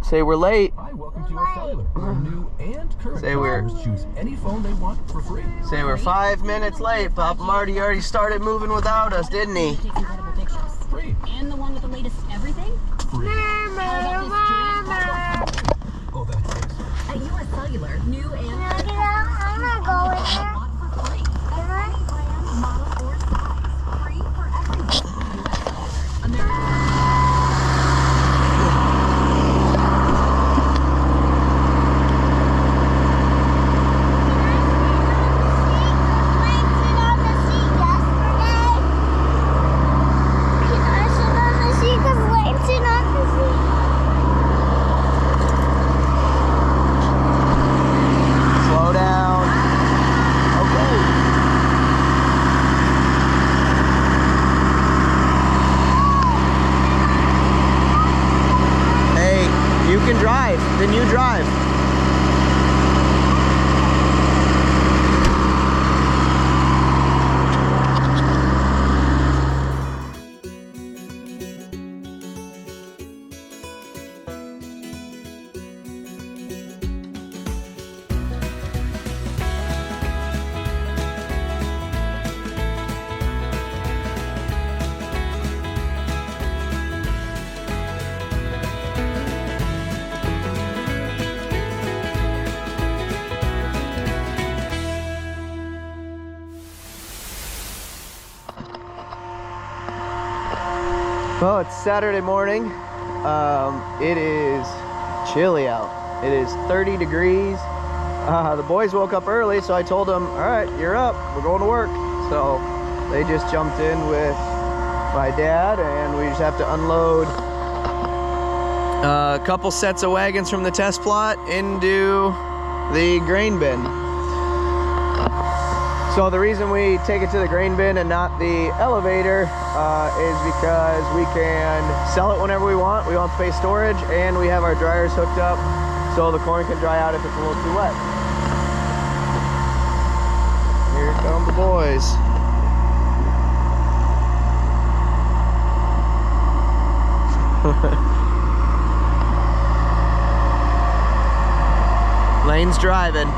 Say we're late. Hi, welcome to your cellular. New and current Say we're choose any phone they want for free. Say we're 5 minutes late. Papa Marty already started moving without us, didn't he? Takes incredible pictures. Free. And the one with the latest everything? Free. How about this giant Oh, that's it. at US Cellular, new and I'm not going there. bought for free. Any brand, model, or size. Free for everyone. US Cellular. Slow down. Okay. Hey, you can drive. Then you drive. Well, it's Saturday morning. It is chilly out. It is 30 degrees. The boys woke up early, so I told them, all right, you're up. We're going to work. So they just jumped in with my dad, and we just have to unload a couple sets of wagons from the test plot into the grain bin. So the reason we take it to the grain bin and not the elevator is because we can sell it whenever we want. We don't have to pay storage, and we have our dryers hooked up so the corn can dry out if it's a little too wet. Here come the boys. Lane's driving.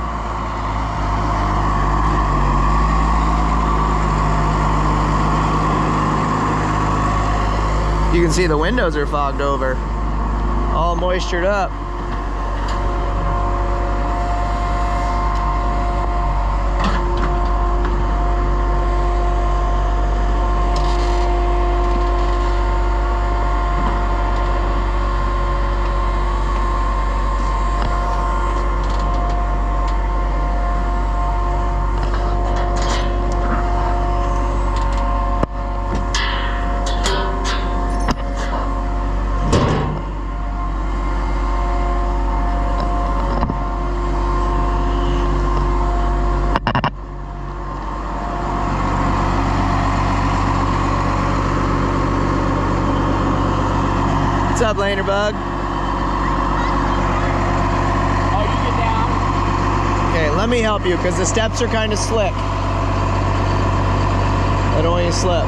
You can see the windows are fogged over, all moistured up. What's up, Laner Bug? Oh, you get down? Okay, let me help you because the steps are kind of slick. I don't want you to slip.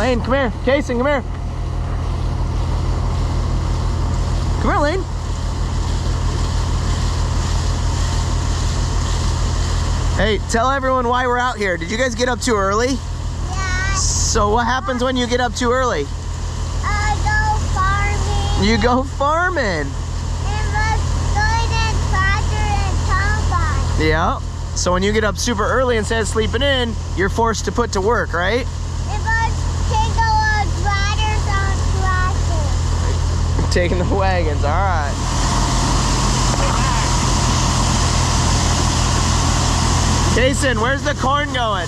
Lane, come here. Kason, come here. Come here, Lane. Hey, tell everyone why we're out here. Did you guys get up too early? Yeah. So what happens when you get up too early? I go farming. You go farming. And was good and tractor and combine. Yeah. So when you get up super early instead of sleeping in, you're forced to put to work, right? It was take a riders on tractor. Taking the wagons, all right. Jason, where's the corn going?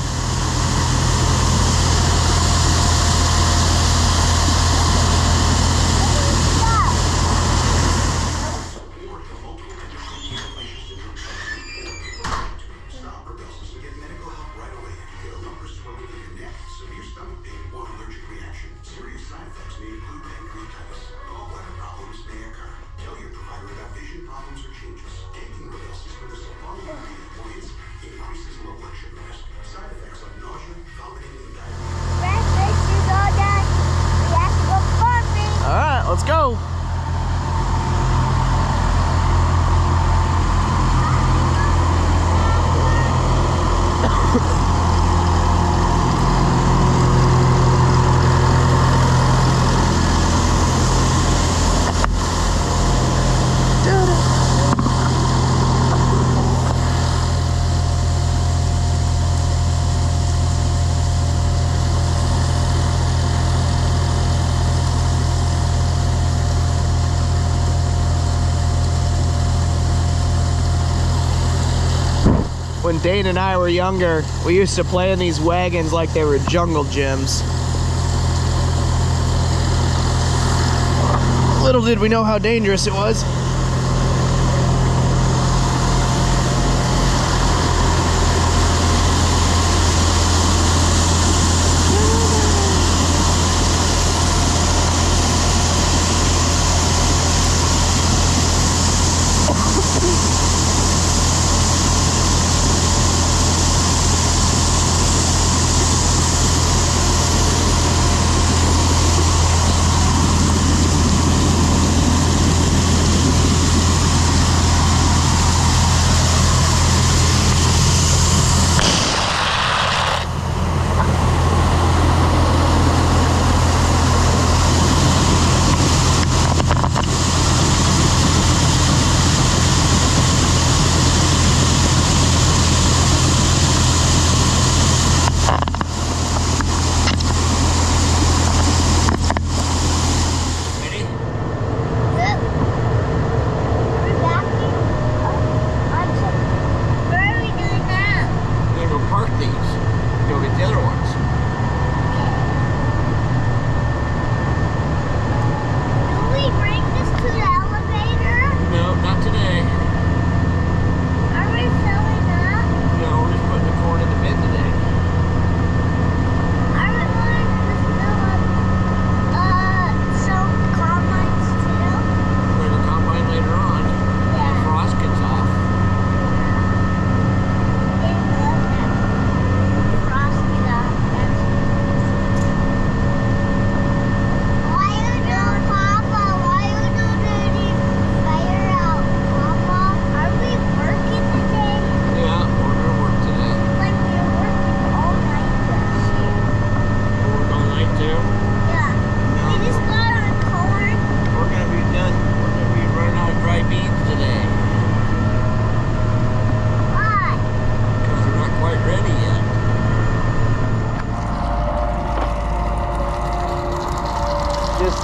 Let's go. When Dane and I were younger, we used to play in these wagons like they were jungle gyms. Little did we know how dangerous it was.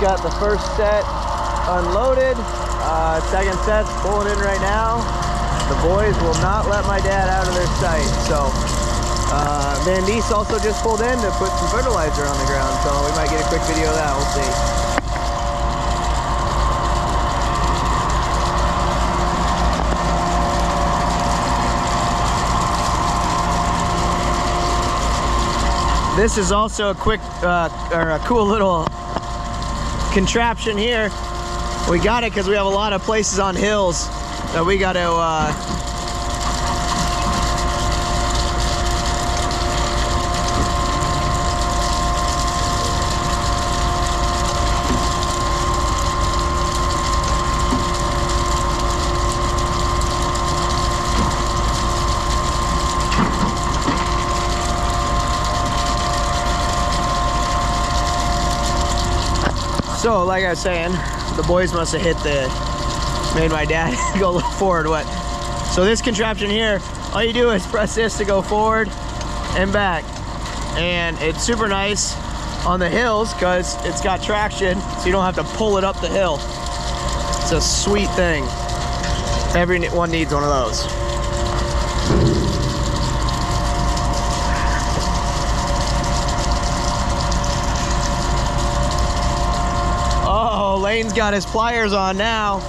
Got the first set unloaded. Second set's pulling in right now. The boys will not let my dad out of their sight. So Van Dees also just pulled in to put some fertilizer on the ground. So we might get a quick video of that. We'll see. This is also a quick or a cool little contraption here. We got it because we have a lot of places on hills that we got to So, like I was saying, the boys must have made my dad go look forward. What? So this contraption here, all you do is press this to go forward and back. And it's super nice on the hills because it's got traction, so you don't have to pull it up the hill. It's a sweet thing. Everyone needs one of those. Oh, Lane's got his pliers on now.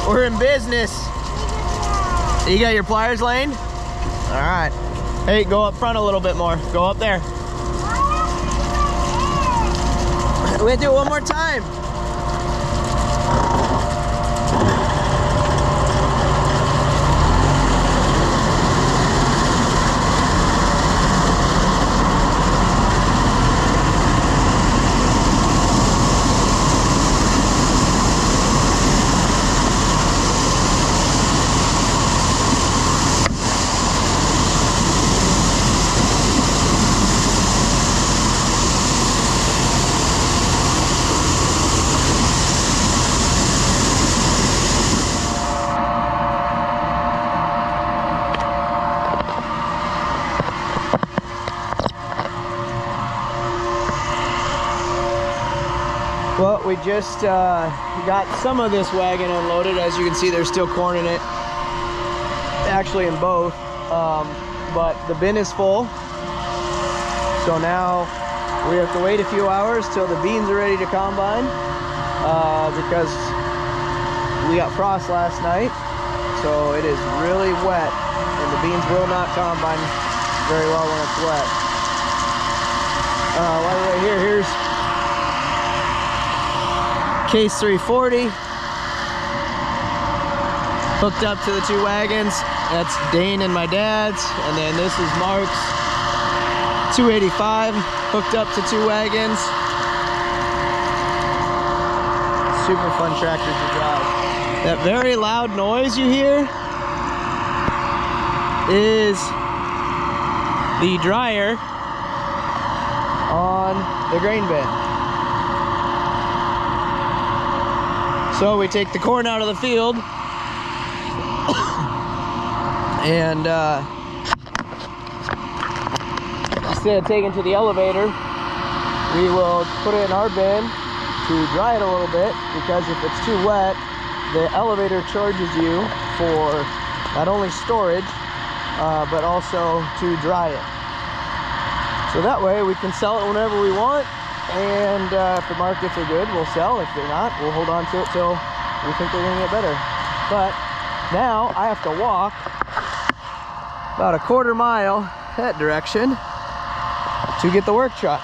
We're in business. You got your pliers, Lane? All right. Hey, go up front a little bit more. Go up there. We have to do it one more time. Well, we just got some of this wagon unloaded. As you can see, there's still corn in it. Actually in both. But the bin is full. So now we have to wait a few hours till the beans are ready to combine. Because we got frost last night. So it is really wet. And the beans will not combine very well when it's wet. While we're right here, here's Case 340 hooked up to the two wagons. That's Dane and my dad's, and then this is Mark's 285 hooked up to two wagons. Super fun tractor to drive. That very loud noise you hear is the dryer on the grain bin. So we take the corn out of the field and instead of taking it to the elevator, we will put it in our bin to dry it a little bit, because if it's too wet, the elevator charges you for not only storage, but also to dry it. So that way we can sell it whenever we want. And if the markets are good, we'll sell. If they're not, we'll hold on to it till we think they're gonna get better. But now I have to walk about a quarter mile that direction to get the work truck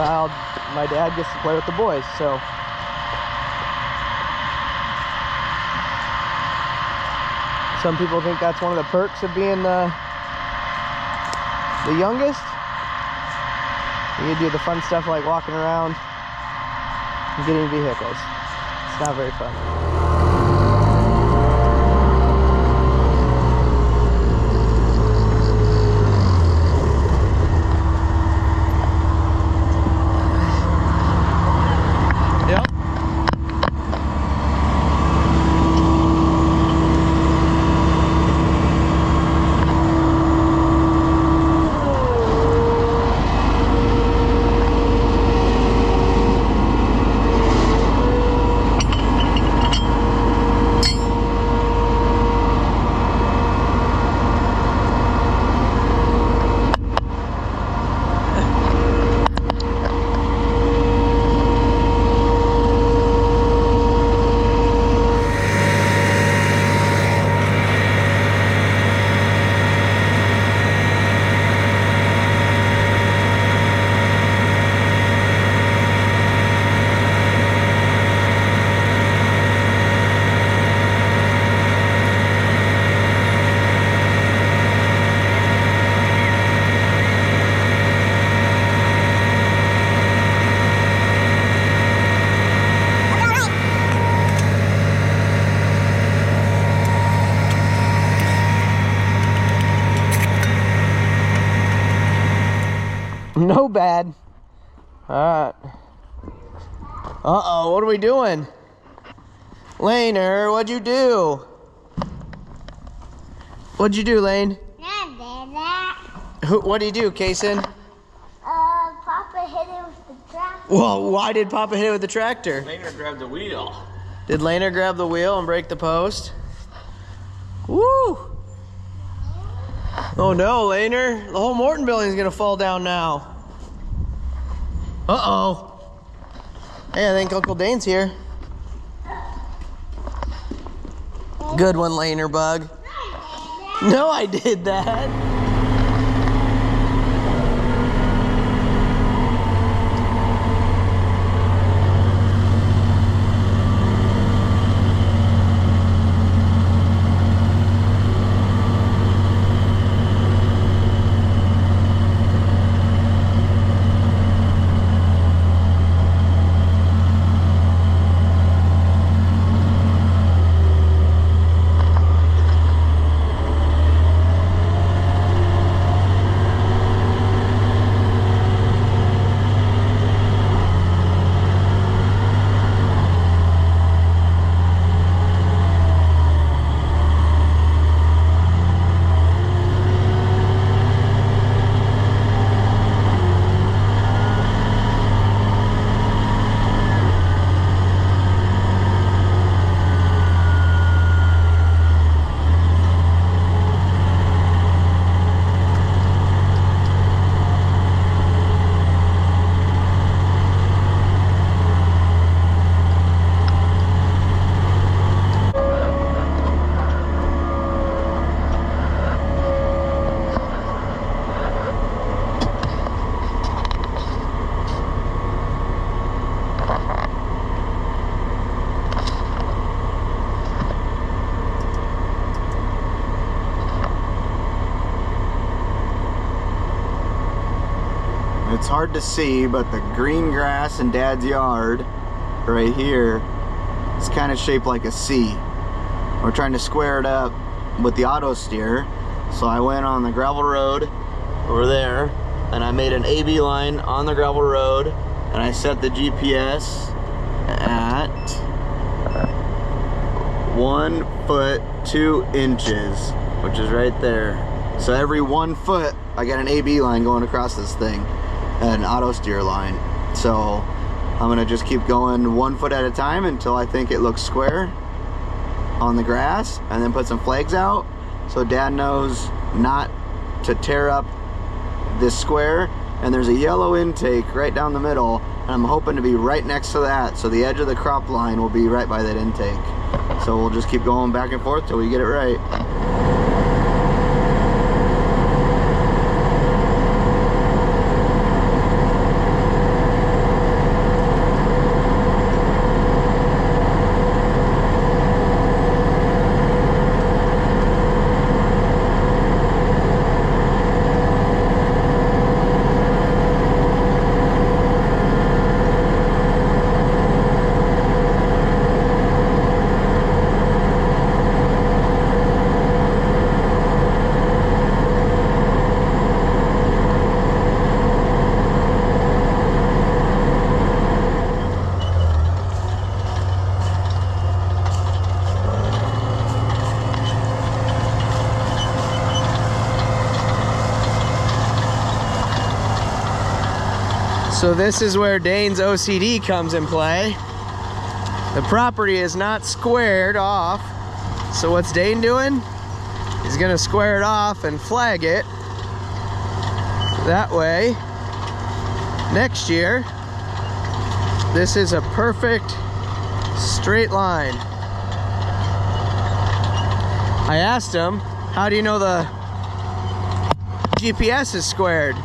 while my dad gets to play with the boys. So some people think that's one of the perks of being the youngest. You can do the fun stuff like walking around and getting vehicles. It's not very fun. Yep. No bad. All right. Uh-oh, what are we doing? Laner, what'd you do? What'd you do, Lane? I did that. What'd he do, Kaysen? Papa hit it with the tractor. Well, why did Papa hit it with the tractor? Laner grabbed the wheel. Did Laner grab the wheel and break the post? Woo! Oh no, Laner. The whole Morton building's gonna fall down now. Uh-oh. Hey, I think Uncle Dane's here. Good one, Laner Bug. No, I did that. It's hard to see, but the green grass in Dad's yard right here is kind of shaped like a C. We're trying to square it up with the auto steer. So I went on the gravel road over there and I made an AB line on the gravel road and I set the GPS at 1 foot 2 inches, which is right there. So every 1 foot I got an AB line going across this thing, an auto steer line. So I'm gonna just keep going 1 foot at a time until I think it looks square on the grass, and then put some flags out so Dad knows not to tear up this square. And there's a yellow intake right down the middle, and I'm hoping to be right next to that, so the edge of the crop line will be right by that intake. So we'll just keep going back and forth till we get it right. So this is where Dane's OCD comes in play. The property is not squared off. So what's Dane doing? He's gonna square it off and flag it. That way, next year, this is a perfect straight line. I asked him, how do you know the GPS is squared?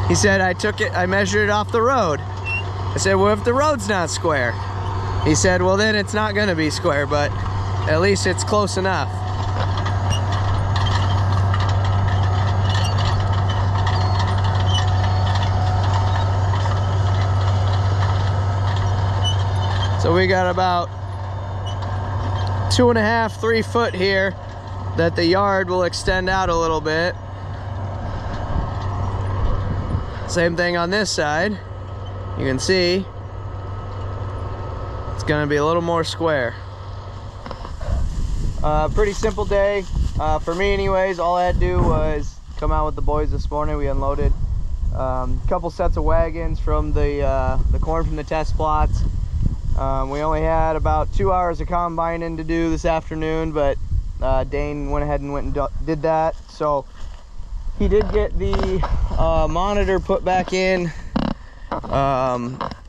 He said, I measured it off the road. I said, well, if the road's not square? He said, well, then it's not gonna be square, but at least it's close enough. So we got about 2.5, 3 foot here that the yard will extend out a little bit. Same thing on this side. You can see gonna be a little more square. Pretty simple day for me anyways. All I had to do was come out with the boys this morning. We unloaded a couple sets of wagons from the corn from the test plots. We only had about 2 hours of combining to do this afternoon, but Dane went ahead and did that. So he did get the monitor put back in,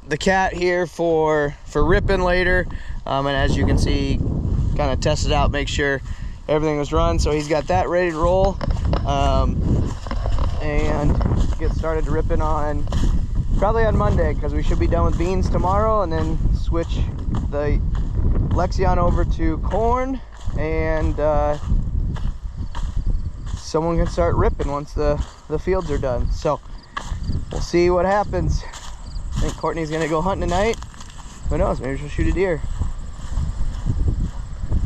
the cat here for ripping later, and as you can see, kind of tested out, make sure everything was run. So he's got that ready to roll, and get started ripping on probably on Monday, because we should be done with beans tomorrow, and then switch the Lexion over to corn, and someone can start ripping once the fields are done. So we'll see what happens. I think Courtney's gonna go hunting tonight. Who knows, maybe she'll shoot a deer.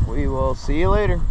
We will see you later.